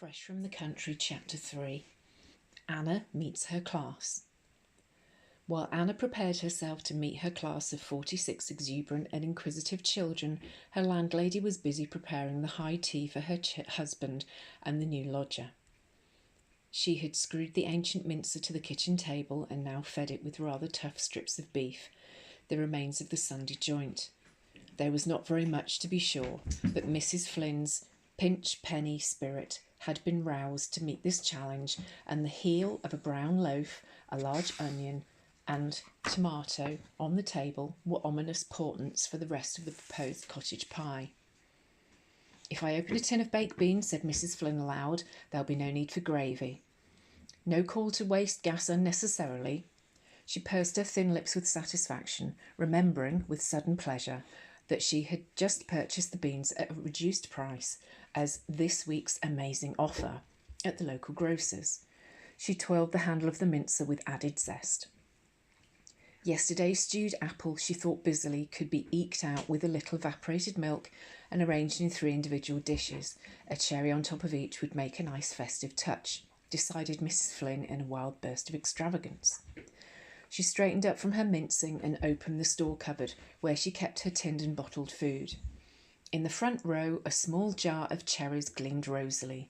Fresh from the Country, Chapter 3. Anna meets her class. While Anna prepared herself to meet her class of 46 exuberant and inquisitive children, her landlady was busy preparing the high tea for her husband and the new lodger. She had screwed the ancient mincer to the kitchen table and now fed it with rather tough strips of beef, the remains of the Sunday joint. There was not very much, to be sure, but Mrs. Flynn's pinch penny spirit had been roused to meet this challenge, and the heel of a brown loaf, a large onion, and tomato on the table were ominous portents for the rest of the proposed cottage pie. "If I open a tin of baked beans," said Mrs. Flynn aloud, "there'll be no need for gravy. No call to waste gas unnecessarily." She pursed her thin lips with satisfaction, remembering with sudden pleasure that she had just purchased the beans at a reduced price as this week's amazing offer at the local grocer's. She twirled the handle of the mincer with added zest. Yesterday's stewed apple, she thought busily, could be eked out with a little evaporated milk and arranged in 3 individual dishes. A cherry on top of each would make a nice festive touch, decided Mrs. Flynn in a wild burst of extravagance. She straightened up from her mincing and opened the store cupboard where she kept her tinned and bottled food. In the front row, a small jar of cherries gleamed rosily.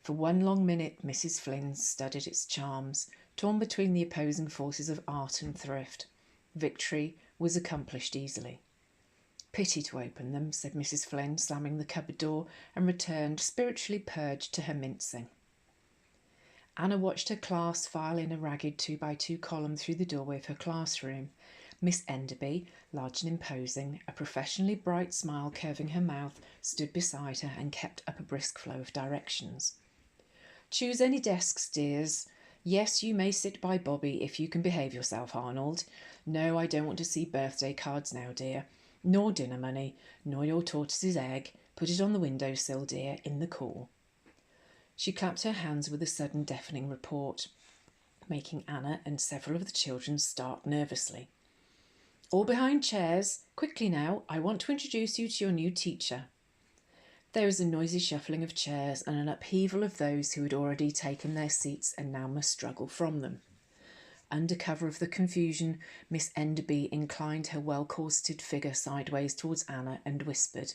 For 1 long minute, Mrs. Flynn studied its charms, torn between the opposing forces of art and thrift. Victory was accomplished easily. "Pity to open them," said Mrs. Flynn, slamming the cupboard door, and returned, spiritually purged, to her mincing. Anna watched her class file in a ragged 2x2 column through the doorway of her classroom. Miss Enderby, large and imposing, a professionally bright smile curving her mouth, stood beside her and kept up a brisk flow of directions. "Choose any desks, dears. Yes, you may sit by Bobby if you can behave yourself, Arnold. No, I don't want to see birthday cards now, dear. Nor dinner money, nor your tortoise's egg. Put it on the windowsill, dear, in the cool." She clapped her hands with a sudden deafening report, making Anna and several of the children start nervously. "All behind chairs. Quickly now, I want to introduce you to your new teacher." There was a noisy shuffling of chairs and an upheaval of those who had already taken their seats and now must struggle from them. Under cover of the confusion, Miss Enderby inclined her well-corseted figure sideways towards Anna and whispered,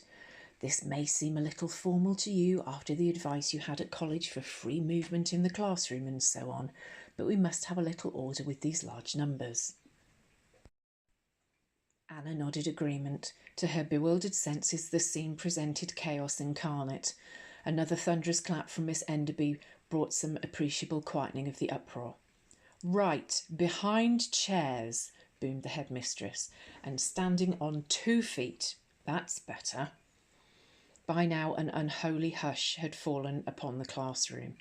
"This may seem a little formal to you after the advice you had at college for free movement in the classroom and so on, but we must have a little order with these large numbers." Anna nodded agreement. To her bewildered senses, the scene presented chaos incarnate. Another thunderous clap from Miss Enderby brought some appreciable quietening of the uproar. "Right, behind chairs," boomed the headmistress, "and standing on 2 feet. That's better." By now an unholy hush had fallen upon the classroom.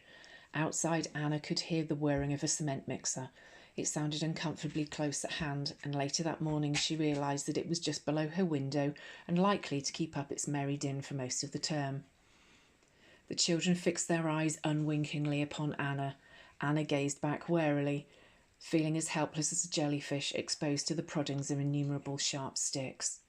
Outside, Anna could hear the whirring of a cement mixer. It sounded uncomfortably close at hand, and later that morning she realised that it was just below her window and likely to keep up its merry din for most of the term. The children fixed their eyes unwinkingly upon Anna. Anna gazed back warily, feeling as helpless as a jellyfish exposed to the proddings of innumerable sharp sticks.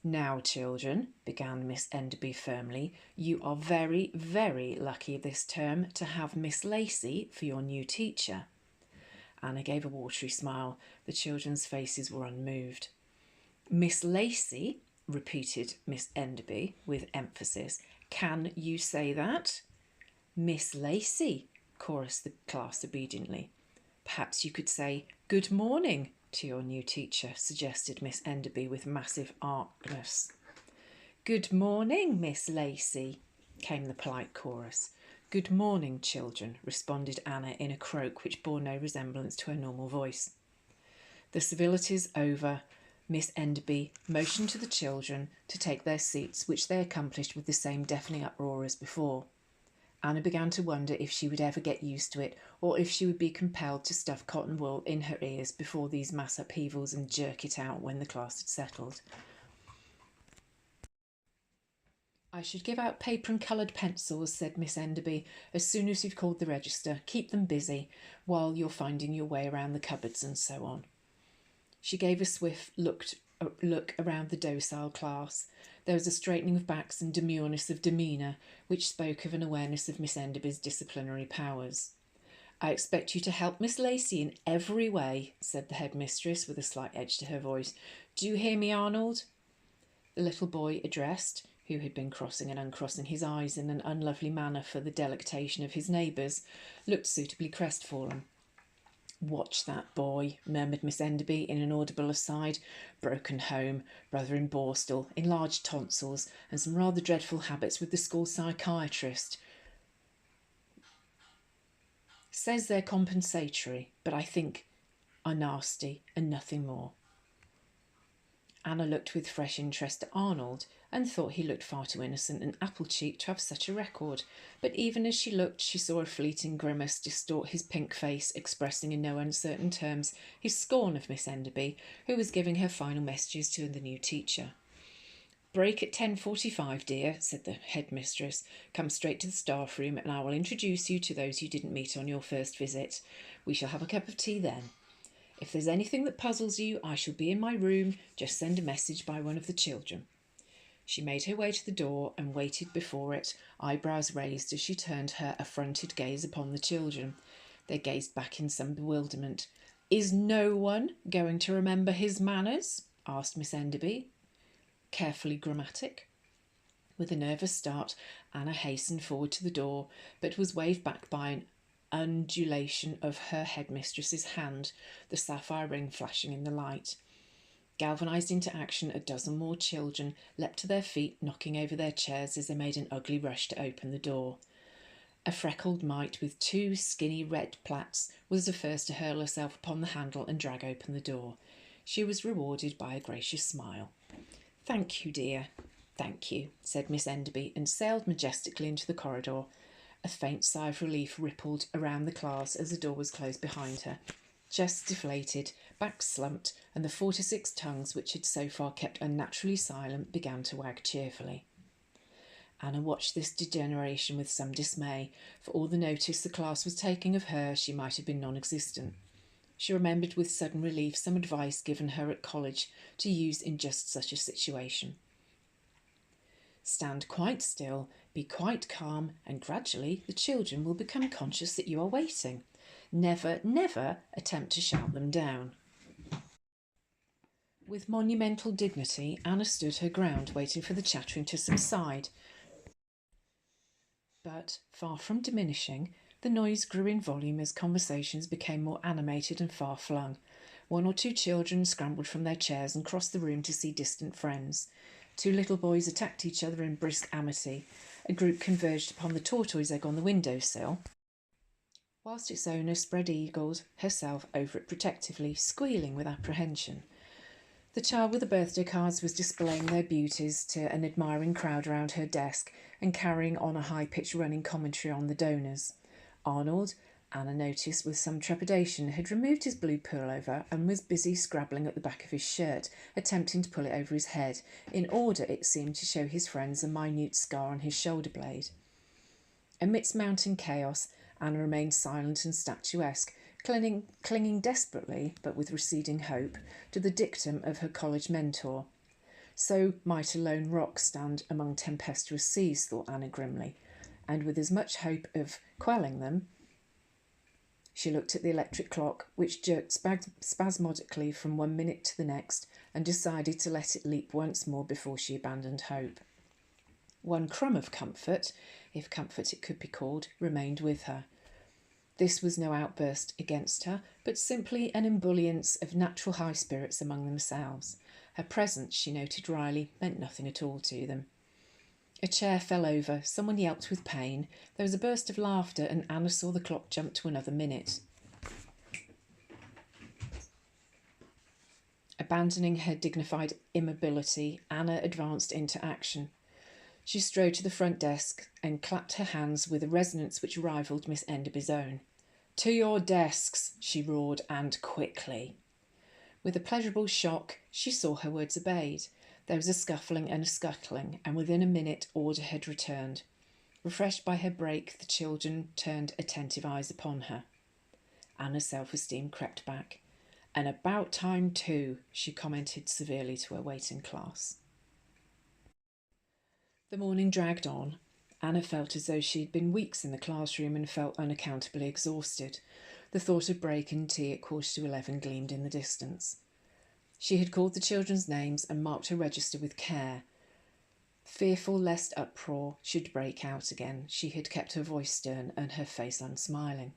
"Now, children," began Miss Enderby firmly, "you are very, very lucky this term to have Miss Lacey for your new teacher." Anna gave a watery smile. The children's faces were unmoved. "Miss Lacey," repeated Miss Enderby with emphasis. "Can you say that?" "Miss Lacey," chorused the class obediently. "Perhaps you could say 'Good morning' to your new teacher," suggested Miss Enderby with massive archness. "Good morning, Miss Lacey," came the polite chorus. "Good morning, children," responded Anna in a croak which bore no resemblance to her normal voice. The civilities over, Miss Enderby motioned to the children to take their seats, which they accomplished with the same deafening uproar as before. Anna began to wonder if she would ever get used to it, or if she would be compelled to stuff cotton wool in her ears before these mass upheavals and jerk it out when the class had settled. "I should give out paper and coloured pencils," said Miss Enderby, "as soon as you've called the register. Keep them busy while you're finding your way around the cupboards and so on." She gave a swift look look around the docile class. There was a straightening of backs and demureness of demeanour, which spoke of an awareness of Miss Enderby's disciplinary powers. "I expect you to help Miss Lacey in every way," said the headmistress with a slight edge to her voice. "Do you hear me, Arnold?" The little boy addressed, who had been crossing and uncrossing his eyes in an unlovely manner for the delectation of his neighbours, looked suitably crestfallen. "Watch that boy," murmured Miss Enderby in an audible aside. "Broken home, brother in Borstal, enlarged tonsils, and some rather dreadful habits with the school psychiatrist. Says they're compensatory, but I think are nasty and nothing more." Anna looked with fresh interest at Arnold and thought he looked far too innocent and apple-cheeked to have such a record, but even as she looked she saw a fleeting grimace distort his pink face, expressing in no uncertain terms his scorn of Miss Enderby, who was giving her final messages to the new teacher. "Break at 10:45, dear," said the headmistress. "Come straight to the staff room and I will introduce you to those you didn't meet on your first visit. We shall have a cup of tea then. If there's anything that puzzles you, I shall be in my room. Just send a message by one of the children." She made her way to the door and waited before it, eyebrows raised as she turned her affronted gaze upon the children. They gazed back in some bewilderment. "Is no one going to remember his manners?" asked Miss Enderby. "Carefully grammatic." With a nervous start, Anna hastened forward to the door, but was waved back by an undulation of her headmistress's hand, the sapphire ring flashing in the light. Galvanised into action, a dozen more children leapt to their feet, knocking over their chairs as they made an ugly rush to open the door. A freckled mite with two skinny red plaits was the first to hurl herself upon the handle and drag open the door. She was rewarded by a gracious smile. "Thank you, dear, thank you," said Miss Enderby, and sailed majestically into the corridor. A faint sigh of relief rippled around the class as the door was closed behind her. Chests deflated, backs slumped, and the 4 to 6 tongues, which had so far kept unnaturally silent, began to wag cheerfully. Anna watched this degeneration with some dismay. For all the notice the class was taking of her, she might have been non-existent. She remembered with sudden relief some advice given her at college to use in just such a situation. Stand quite still, be quite calm, and gradually the children will become conscious that you are waiting. Never, never attempt to shout them down. With monumental dignity, Anna stood her ground, waiting for the chattering to subside. But, far from diminishing, the noise grew in volume as conversations became more animated and far-flung. 1 or 2 children scrambled from their chairs and crossed the room to see distant friends. 2 little boys attacked each other in brisk amity. A group converged upon the tortoise egg on the window-sill, whilst its owner spread-eagled herself over it protectively, squealing with apprehension. The child with the birthday cards was displaying their beauties to an admiring crowd around her desk and carrying on a high-pitched running commentary on the donors. Arnold, Anna noticed with some trepidation, had removed his blue pullover and was busy scrabbling at the back of his shirt, attempting to pull it over his head, in order, it seemed, to show his friends a minute scar on his shoulder blade. Amidst mounting chaos, Anna remained silent and statuesque, clinging desperately, but with receding hope, to the dictum of her college mentor. So might a lone rock stand among tempestuous seas, thought Anna grimly, and with as much hope of quelling them. She looked at the electric clock, which jerked spasmodically from 1 minute to the next, and decided to let it leap once more before she abandoned hope. One crumb of comfort, if comfort it could be called, remained with her. This was no outburst against her, but simply an ebullience of natural high spirits among themselves. Her presence, she noted wryly, meant nothing at all to them. A chair fell over, someone yelped with pain, there was a burst of laughter, and Anna saw the clock jump to another minute. Abandoning her dignified immobility, Anna advanced into action. She strode to the front desk and clapped her hands with a resonance which rivalled Miss Enderby's own. "To your desks," she roared, "and quickly." With a pleasurable shock, she saw her words obeyed. There was a scuffling and a scuttling, and within a minute order had returned. Refreshed by her break, the children turned attentive eyes upon her. Anna's self-esteem crept back. "And about time too," she commented severely to her waiting class. The morning dragged on. Anna felt as though she had been weeks in the classroom and felt unaccountably exhausted. The thought of break and tea at 11:15 gleamed in the distance. She had called the children's names and marked her register with care. Fearful lest uproar should break out again, she had kept her voice stern and her face unsmiling.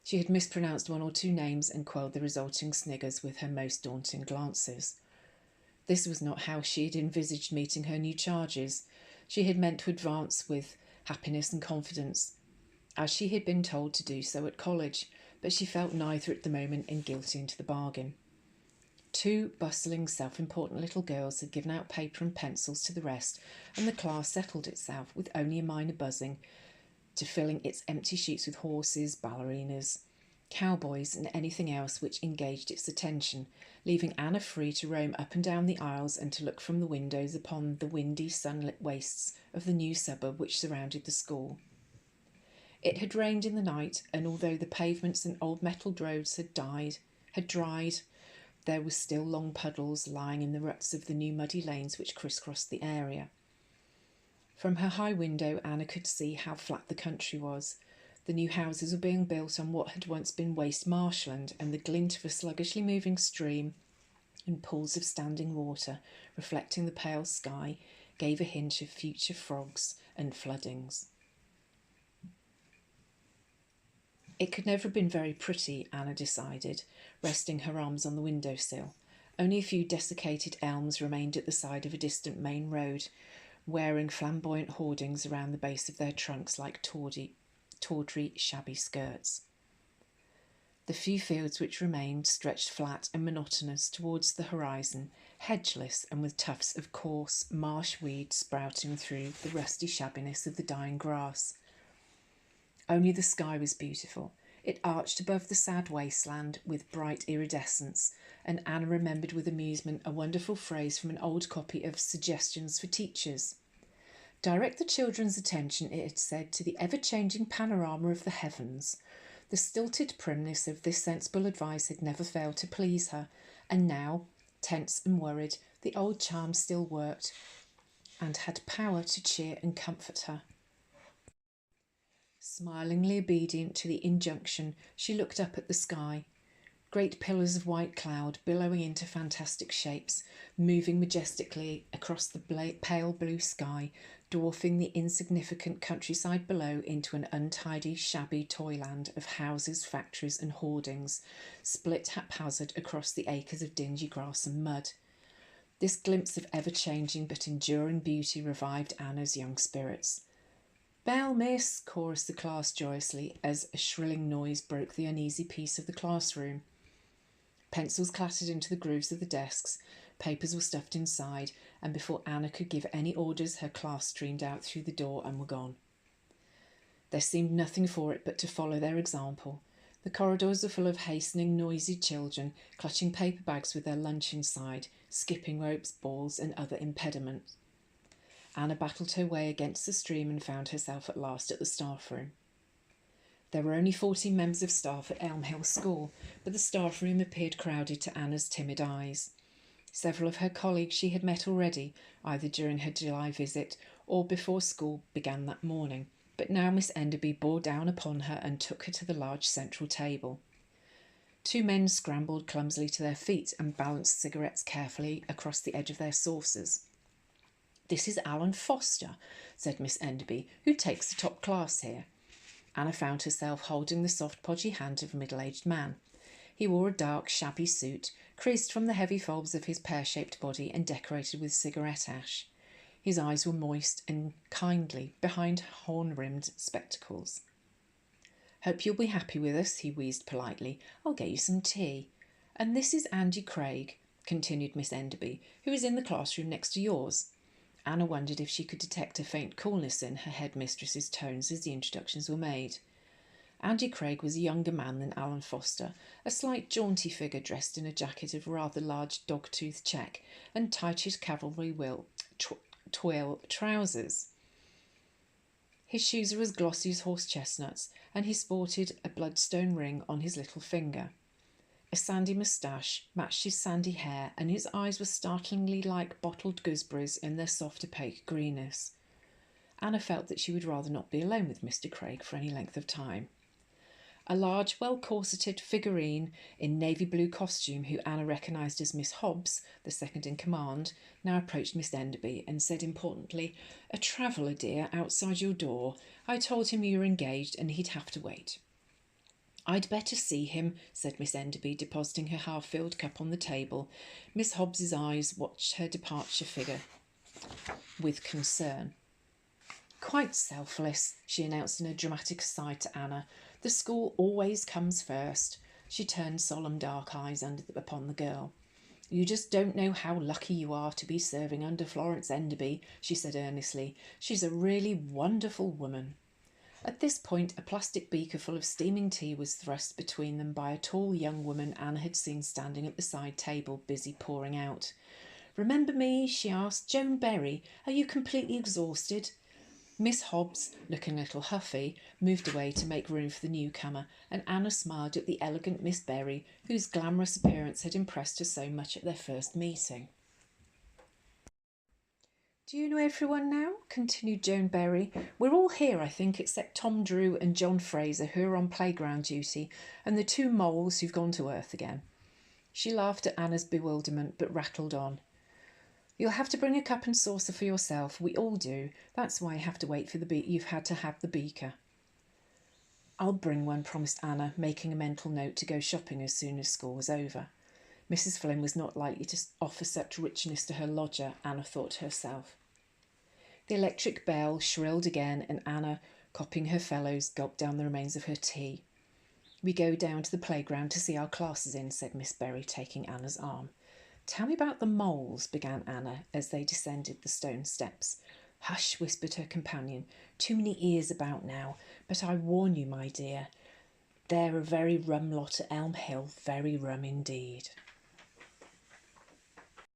She had mispronounced one or two names and quelled the resulting sniggers with her most daunting glances. This was not how she had envisaged meeting her new charges. She had meant to advance with happiness and confidence, as she had been told to do so at college, but she felt neither at the moment and guilty into the bargain. Two bustling, self-important little girls had given out paper and pencils to the rest, and the class settled itself, with only a minor buzzing, to filling its empty sheets with horses, ballerinas, cowboys, and anything else which engaged its attention, leaving Anna free to roam up and down the aisles and to look from the windows upon the windy, sunlit wastes of the new suburb which surrounded the school. It had rained in the night, and although the pavements and old metalled roads had dried, there were still long puddles lying in the ruts of the new muddy lanes which crisscrossed the area. From her high window, Anna could see how flat the country was. The new houses were being built on what had once been waste marshland, and the glint of a sluggishly moving stream and pools of standing water, reflecting the pale sky, gave a hint of future frogs and floodings. It could never have been very pretty, Anna decided, resting her arms on the windowsill. Only a few desiccated elms remained at the side of a distant main road, wearing flamboyant hoardings around the base of their trunks like tawdry, shabby skirts. The few fields which remained stretched flat and monotonous towards the horizon, hedgeless and with tufts of coarse marsh weed sprouting through the rusty shabbiness of the dying grass. Only the sky was beautiful. It arched above the sad wasteland with bright iridescence, and Anna remembered with amusement a wonderful phrase from an old copy of Suggestions for Teachers. "Direct the children's attention," it had said, "to the ever-changing panorama of the heavens." The stilted primness of this sensible advice had never failed to please her, and now, tense and worried, the old charm still worked and had power to cheer and comfort her. Smilingly obedient to the injunction, she looked up at the sky. Great pillars of white cloud, billowing into fantastic shapes, moving majestically across the pale blue sky, dwarfing the insignificant countryside below into an untidy, shabby toyland of houses, factories and hoardings, split haphazard across the acres of dingy grass and mud. This glimpse of ever-changing but enduring beauty revived Anna's young spirits. "Bell, miss," chorused the class joyously as a shrilling noise broke the uneasy peace of the classroom. Pencils clattered into the grooves of the desks, papers were stuffed inside, and before Anna could give any orders, her class streamed out through the door and were gone. There seemed nothing for it but to follow their example. The corridors were full of hastening, noisy children, clutching paper bags with their lunch inside, skipping ropes, balls, and other impediments. Anna battled her way against the stream and found herself at last at the staff room. There were only 14 members of staff at Elm Hill School, but the staff room appeared crowded to Anna's timid eyes. Several of her colleagues she had met already, either during her July visit or before school began that morning, but now Miss Enderby bore down upon her and took her to the large central table. Two men scrambled clumsily to their feet and balanced cigarettes carefully across the edge of their saucers. "This is Alan Foster," said Miss Enderby, "who takes the top class here." Anna found herself holding the soft, podgy hand of a middle-aged man. He wore a dark, shabby suit, creased from the heavy folds of his pear-shaped body and decorated with cigarette ash. His eyes were moist and kindly behind horn-rimmed spectacles. "Hope you'll be happy with us," he wheezed politely. "I'll get you some tea. And this is Andy Craig," continued Miss Enderby, "who is in the classroom next to yours." Anna wondered if she could detect a faint coolness in her headmistress's tones as the introductions were made. Andy Craig was a younger man than Alan Foster, a slight jaunty figure dressed in a jacket of rather large dog-tooth check and tightish cavalry twill trousers. His shoes were as glossy as horse chestnuts, and he sported a bloodstone ring on his little finger. A sandy moustache matched his sandy hair, and his eyes were startlingly like bottled gooseberries in their soft opaque greenness. Anna felt that she would rather not be alone with Mr. Craig for any length of time. A large, well-corseted figurine in navy blue costume, who Anna recognised as Miss Hobbs, the second in command, now approached Miss Enderby and said importantly, "A traveller, dear, outside your door. I told him you were engaged and he'd have to wait." "I'd better see him," said Miss Enderby, depositing her half-filled cup on the table. Miss Hobbs's eyes watched her departure figure with concern. "Quite selfless," she announced in a dramatic aside to Anna. "The school always comes first." She turned solemn dark eyes upon the girl. "You just don't know how lucky you are to be serving under Florence Enderby," she said earnestly. "She's a really wonderful woman." At this point, a plastic beaker full of steaming tea was thrust between them by a tall young woman Anna had seen standing at the side table, busy pouring out. "Remember me?" she asked. "Joan Berry. Are you completely exhausted?" Miss Hobbs, looking a little huffy, moved away to make room for the newcomer, and Anna smiled at the elegant Miss Berry, whose glamorous appearance had impressed her so much at their first meeting. "Do you know everyone now?" continued Joan Berry. "We're all here, I think, except Tom Drew and John Fraser, who are on playground duty, and the two moles who've gone to Earth again." She laughed at Anna's bewilderment, but rattled on. "You'll have to bring a cup and saucer for yourself. We all do. That's why you have to wait for you've had to have the beaker." "I'll bring one," promised Anna, making a mental note to go shopping as soon as school was over. Mrs. Flynn was not likely to offer such richness to her lodger, Anna thought to herself. The electric bell shrilled again, and Anna, copying her fellows, gulped down the remains of her tea. "We go down to the playground to see our classes in," said Miss Berry, taking Anna's arm. "Tell me about the moles," began Anna as they descended the stone steps. "Hush," whispered her companion. "Too many ears about now. But I warn you, my dear, they're a very rum lot at Elm Hill, very rum indeed."